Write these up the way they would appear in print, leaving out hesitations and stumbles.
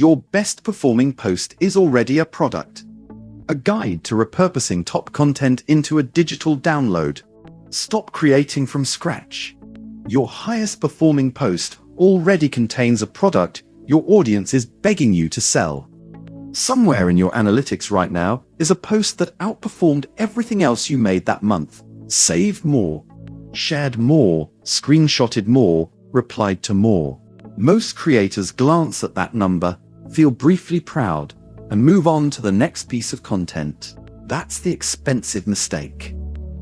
Your best performing post is already a product. A guide to repurposing top content into a digital download. Stop creating from scratch. Your highest performing post already contains a product your audience is begging you to sell. Somewhere in your analytics right now is a post that outperformed everything else you made that month. Saved more, shared more, screenshotted more, replied to more. Most creators glance at that number, feel briefly proud, and move on to the next piece of content. That's the expensive mistake.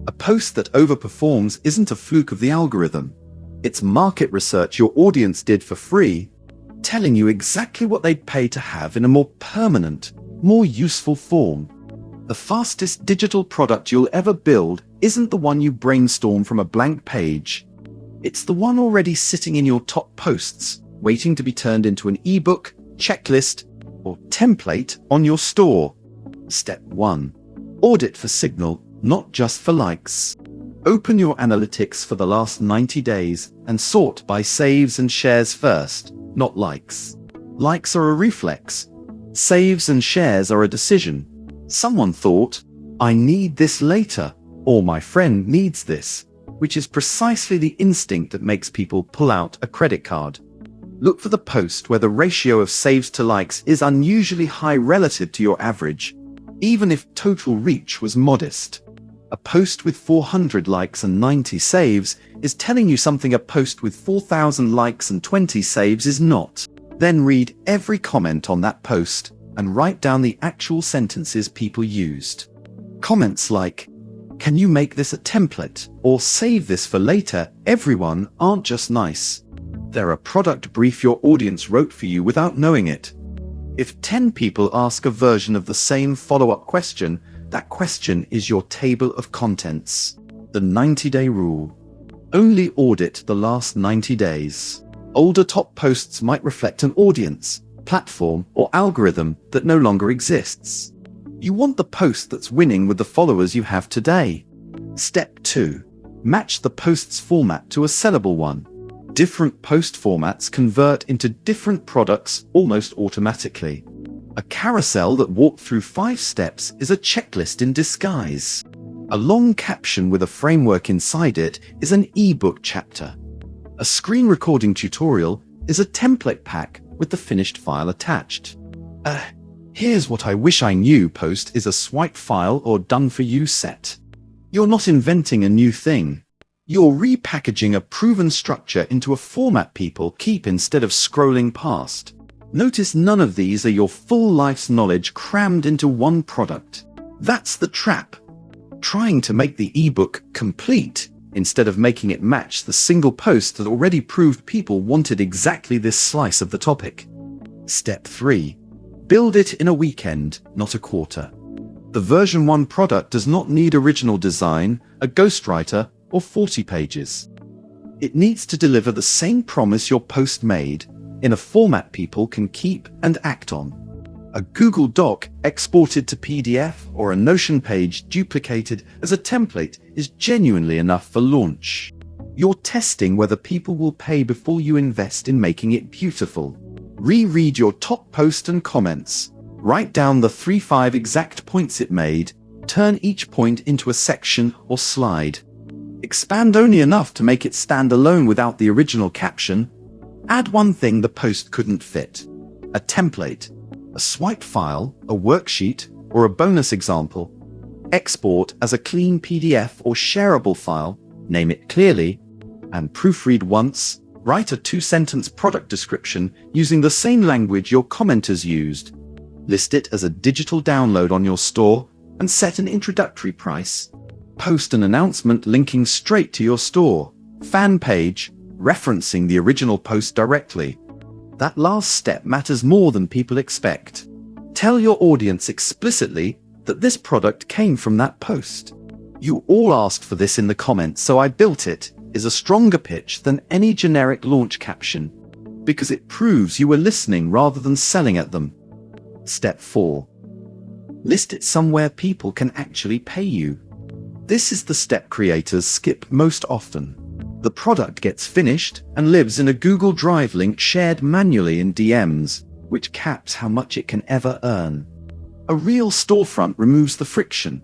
A post that overperforms isn't a fluke of the algorithm. It's market research your audience did for free, telling you exactly what they'd pay to have in a more permanent, more useful form. The fastest digital product you'll ever build isn't the one you brainstorm from a blank page. It's the one already sitting in your top posts, waiting to be turned into an ebook, checklist, or template on your store. Step 1. Audit for signal, not just for likes. Open your analytics for the last 90 days and sort by saves and shares first, not likes. Likes are a reflex. Saves and shares are a decision. Someone thought, I need this later, or my friend needs this, which is precisely the instinct that makes people pull out a credit card. Look for the post where the ratio of saves to likes is unusually high relative to your average, even if total reach was modest. A post with 400 likes and 90 saves is telling you something a post with 4,000 likes and 20 saves is not. Then read every comment on that post and write down the actual sentences people used. Comments like, "Can you make this a template?" or "Save this for later," everyone, aren't just nice. They're a product brief your audience wrote for you without knowing it. If 10 people ask a version of the same follow-up question, that question is your table of contents. The 90-day rule. Only audit the last 90 days. Older top posts might reflect an audience, platform, or algorithm that no longer exists. You want the post that's winning with the followers you have today. Step 2. Match the post's format to a sellable one. Different post formats convert into different products almost automatically. A carousel that walked through 5 steps is a checklist in disguise. A long caption with a framework inside it is an ebook chapter. A screen recording tutorial is a template pack with the finished file attached. Here's what I wish I knew post is a swipe file or done for you set. You're not inventing a new thing. You're repackaging a proven structure into a format people keep instead of scrolling past. Notice none of these are your full life's knowledge crammed into one product. That's the trap. Trying to make the ebook complete instead of making it match the single post that already proved people wanted exactly this slice of the topic. Step 3. Build it in a weekend, not a quarter. The version 1 product does not need original design, a ghostwriter, or 40 pages. It needs to deliver the same promise your post made, in a format people can keep and act on. A Google Doc exported to PDF or a Notion page duplicated as a template is genuinely enough for launch. You're testing whether people will pay before you invest in making it beautiful. Reread your top post and comments. Write down the 3-5 exact points it made. Turn each point into a section or slide. Expand only enough to make it stand alone without the original caption. Add one thing the post couldn't fit. A template, a swipe file, a worksheet, or a bonus example. Export as a clean PDF or shareable file, name it clearly, and proofread once. Write a 2-sentence product description using the same language your commenters used. List it as a digital download on your store and set an introductory price. Post an announcement linking straight to your store fan page, referencing the original post directly. That last step matters more than people expect. Tell your audience explicitly that this product came from that post. "You all asked for this in the comments, so I built it," is a stronger pitch than any generic launch caption, because it proves you were listening rather than selling at them. Step 4. List it somewhere people can actually pay you. This is the step creators skip most often. The product gets finished and lives in a Google Drive link shared manually in DMs. which caps how much it can ever earn. A real storefront removes the friction.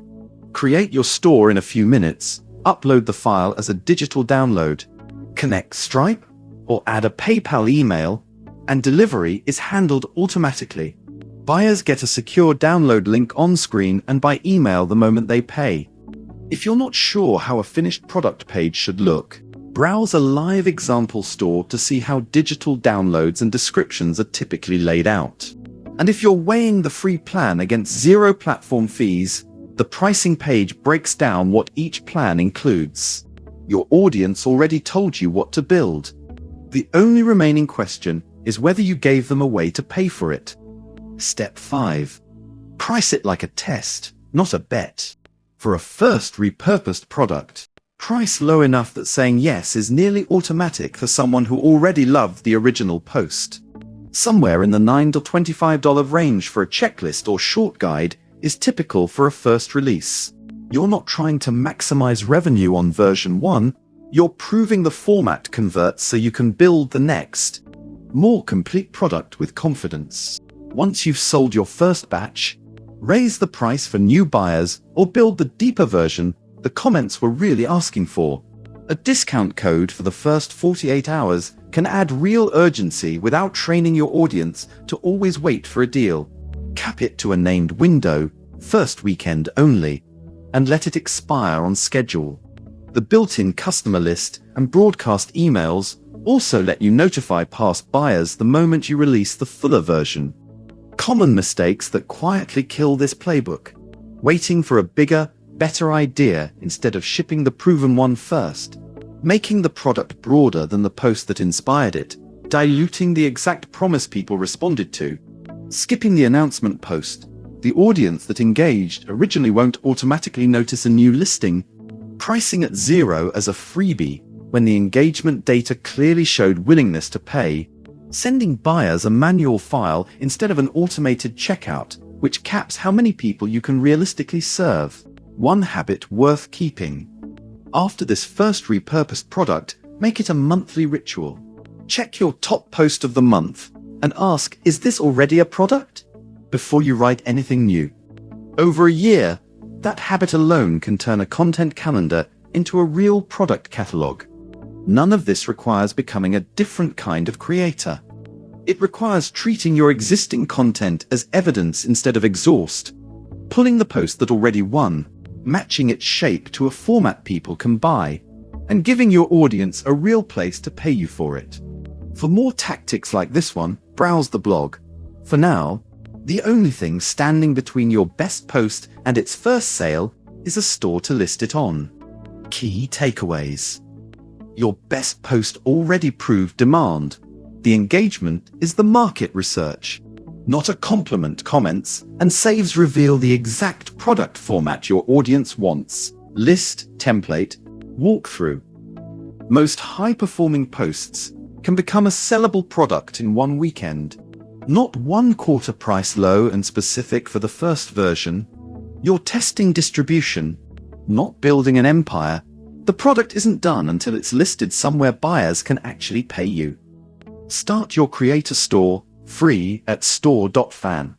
Create your store in a few minutes, upload the file as a digital download, connect Stripe, or add a PayPal email, and delivery is handled automatically. Buyers get a secure download link on screen and by email the moment they pay. If you're not sure how a finished product page should look, browse a live example store to see how digital downloads and descriptions are typically laid out. And if you're weighing the free plan against zero platform fees, the pricing page breaks down what each plan includes. Your audience already told you what to build. The only remaining question is whether you gave them a way to pay for it. Step 5. Price it like a test, not a bet. For a first repurposed product, price low enough that saying yes is nearly automatic for someone who already loved the original post. Somewhere in the $9 to $25 range for a checklist or short guide is typical for a first release. You're not trying to maximize revenue on version 1, you're proving the format converts so you can build the next, more complete product with confidence. Once you've sold your first batch, raise the price for new buyers or build the deeper version the comments were really asking for. A discount code for the first 48 hours can add real urgency without training your audience to always wait for a deal. Cap it to a named window, first weekend only, and let it expire on schedule. The built-in customer list and broadcast emails also let you notify past buyers the moment you release the fuller version. Common mistakes that quietly kill this playbook: waiting for a bigger, better idea instead of shipping the proven one first, making the product broader than the post that inspired it, diluting the exact promise people responded to, skipping the announcement post. The audience that engaged originally won't automatically notice a new listing, pricing at zero as a freebie when the engagement data clearly showed willingness to pay, sending buyers a manual file instead of an automated checkout, which caps how many people you can realistically serve. One habit worth keeping. After this first repurposed product, make it a monthly ritual. Check your top post of the month and ask, is this already a product? Before you write anything new. Over a year, that habit alone can turn a content calendar into a real product catalog. None of this requires becoming a different kind of creator. It requires treating your existing content as evidence instead of exhaust, pulling the post that already won, matching its shape to a format people can buy, and giving your audience a real place to pay you for it. For more tactics like this one, browse the blog. For now, the only thing standing between your best post and its first sale is a store to list it on. Key takeaways. Your best post already proved demand. The engagement is the market research, not a compliment comments, and saves reveal the exact product format your audience wants. List, template, walkthrough. Most high-performing posts can become a sellable product in one weekend. Not one quarter price low and specific for the first version. You're testing distribution, not building an empire. The product isn't done until it's listed somewhere buyers can actually pay you. Start your creator store free at store.fan.